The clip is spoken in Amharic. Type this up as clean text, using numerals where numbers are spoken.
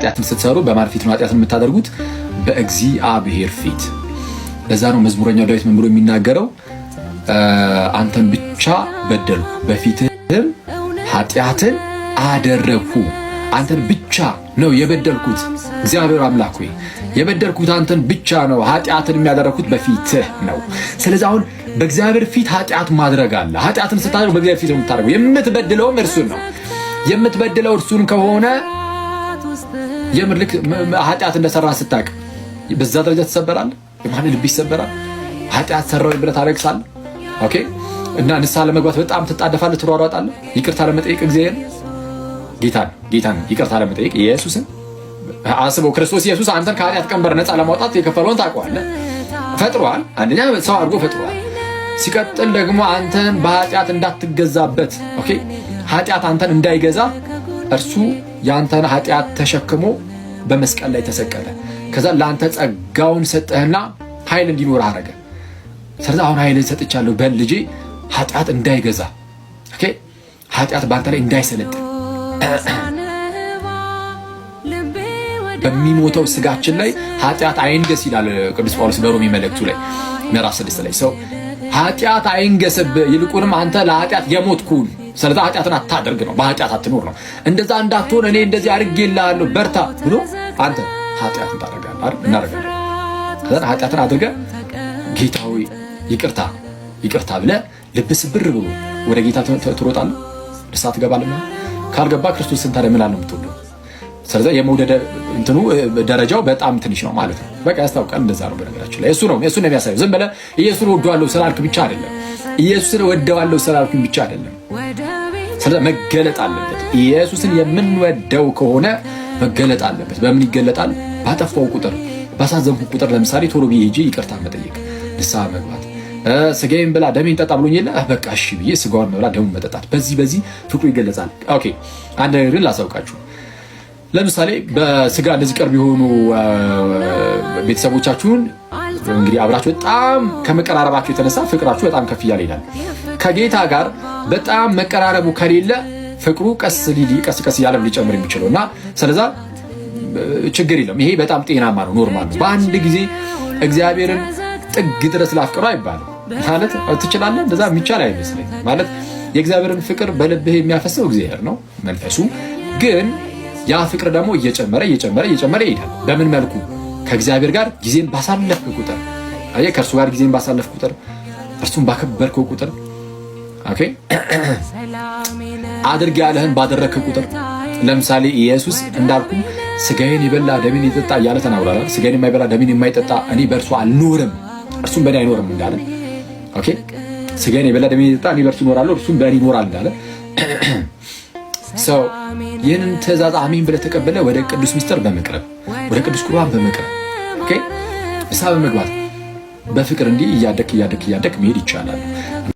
ኃጢአትን ስትሰሩ በማን ፊት ነው ኃጢአትን የምታደርጉት? በእግዚአብሔር ፊት። ለዛ ነው መዝሙረኛው ዳዊት ምን ብሎ የሚናገረው? አንተን ብቻ በደልኩ በፊትህም ኃጢአትን አደረግኩ። አንተን ብቻ ነው የበደልኩት። እግዚአብሔር አምላክ ሆይ የበደልኩት አንተን ብቻ ነው። ኃጢአትን የሚያደረግኩት በፊትህ ነው። ስለዚህ አሁን በእግዚአብሔር ፊት ኃጢአት ማድረግ አለ። ኃጢአትን ስታደርግ በእግዚአብሔር ፊት ነው የምታደርገው። የምትበድለውም እርሱን ነው። የምትበድለው እርሱን ከሆነ የምር ልክ ኃጢአት እንደሰራ ስታውቅ በዛ ደረጃ ትሰበራለህ። የማን ልብ ይሰበራል? ኃጢአት ሰራው ብለህ ታለቅሳለህ። ኦኬ። እና ንስሐ ለመግባት በጣም ትጣደፋለህ፣ ትሯሯጣለህ። ይቅርታ ለመጠየቅ እግዚአብሔር ጌታን ይቅርታ ለመጠየቅ ኢየሱስን አስበው። ክርስቶስ ኢየሱስ አንተን ከኃጢአት ቀንበር ነፃ ለማውጣት የከፈለውን ታውቀዋለህ። ፈጥሯል። አንደኛ ሰው አድርጎ ፈጥሯል። ሲቀጥል ደግሞ አንተን በኃጢአት እንዳትገዛበት፣ ኦኬ፣ ኃጢአት አንተን እንዳይገዛ እርሱ ያንተን ኃጢአት ተሸክሞ በመስቀል ላይ ተሰቀለ። ከዛ ለአንተ ጸጋውን ሰጠህና ኃይል እንዲኖር አደረገ። ስለዚህ አሁን ኃይልን ሰጥቻለሁ በል ልጄ፣ ኃጢአት እንዳይገዛ፣ ኦኬ፣ ኃጢአት በአንተ ላይ እንዳይሰለጥን በሚሞተው ስጋችን ላይ ኃጢአት አይንገስ ይላል ቅዱስ ጳውሎስ በሮሜ መልእክቱ ላይ ምዕራፍ 6 ላይ። ሰው ኃጢአት አይንገስብህ፣ ይልቁንም አንተ ለኃጢአት የሞትኩን። ስለዚህ ኃጢአትን አታደርግ ነው፣ በኃጢአት አትኖር ነው። እንደዛ እንዳትሆን እኔ እንደዚህ አድርጌልሃለሁ በርታ ብሎ አንተ ኃጢአትን ታደርጋለህ አይደል? እናደርጋለን። ከዛ ኃጢአትን አድርገህ ጌታ ሆይ ይቅርታ ብለህ ልብስ ብር ብሎ ወደ ጌታ ትሮጣለህ፣ ንስሐ ትገባለህ። ካልገባ ክርስቶስን ታዲያ ምን አለ የምትወደው? ስለዚህ የመውደድ እንትኑ ደረጃው በጣም ትንሽ ነው ማለት ነው። በቃ ያስታውቃል። እንደዛ ነው። በነገራችን ላይ እሱን ነው የሚያሳየው። ዝም ብለህ ኢየሱስን ወደዋለሁ ስላልክ ብቻ አይደለም፣ ኢየሱስን ወደዋለሁ ስላልኩኝ ብቻ አይደለም። ስለዚህ መገለጥ አለበት። ኢየሱስን የምንወደው ከሆነ መገለጥ አለበት። በምን ይገለጣል? ባጠፋው ቁጥር፣ ባሳዘንኩ ቁጥር፣ ለምሳሌ ቶሎ ብዬ ሄጄ ይቅርታ መጠየቅ፣ ንስሐ መግባት። ስጋዬን ብላ ደሜን ጠጣ ብሎኝ የለ በቃ እሺ ብዬ ስጋውን መብላ ደሙን መጠጣት፣ በዚህ ፍቅሩ ይገለጻል። ኦኬ። አንድ ነገር ግን ላሳውቃችሁ። ለምሳሌ በስጋ እንደዚህ ቅርብ የሆኑ ቤተሰቦቻችሁን እንግዲህ አብራችሁ በጣም ከመቀራረባችሁ የተነሳ ፍቅራችሁ በጣም ከፍ እያለ ይላል። ከጌታ ጋር በጣም መቀራረቡ ከሌለ ፍቅሩ ቀስ እያለ ሊጨምር የሚችለው እና ስለዛ ችግር የለም። ይሄ በጣም ጤናማ ነው፣ ኖርማል ነው። በአንድ ጊዜ እግዚአብሔርን ጥግ ድረስ ላፍቅረው አይባልም ማለት ትችላለህ። እንደዛ የሚቻል አይመስለኝ ማለት የእግዚአብሔርን ፍቅር በልብህ የሚያፈሰው እግዚአብሔር ነው መንፈሱ። ግን ያ ፍቅር ደግሞ እየጨመረ ይሄዳል። በምን መልኩ? ከእግዚአብሔር ጋር ጊዜን ባሳለፍክ ቁጥር፣ ከእርሱ ጋር ጊዜን ባሳለፍክ ቁጥር፣ እርሱን ባከበርከው ቁጥር፣ ኦኬ፣ አድርግ ያለህን ባደረግክ ቁጥር። ለምሳሌ ኢየሱስ እንዳልኩ ስጋዬን የበላ ደሜን የጠጣ እያለ ተናግሯል። ስጋዬን የማይበላ ደሜን የማይጠጣ እኔ በእርሱ አልኖርም፣ እርሱም በእኔ አይኖርም እንዳለ፣ ኦኬ፣ ስጋዬን የበላ ደሜን የጠጣ እኔ በእርሱ እኖራለሁ፣ እርሱም በእኔ ይኖራል እንዳለ ሰው ይህንን ትእዛዝ አሜን ብለህ ተቀበለ ወደ ቅዱስ ሚስጥር በመቅረብ ወደ ቅዱስ ቁርባን በመቅረብ ኦኬ፣ ንስሐ በመግባት በፍቅር እንዲህ እያደክ መሄድ ይቻላል።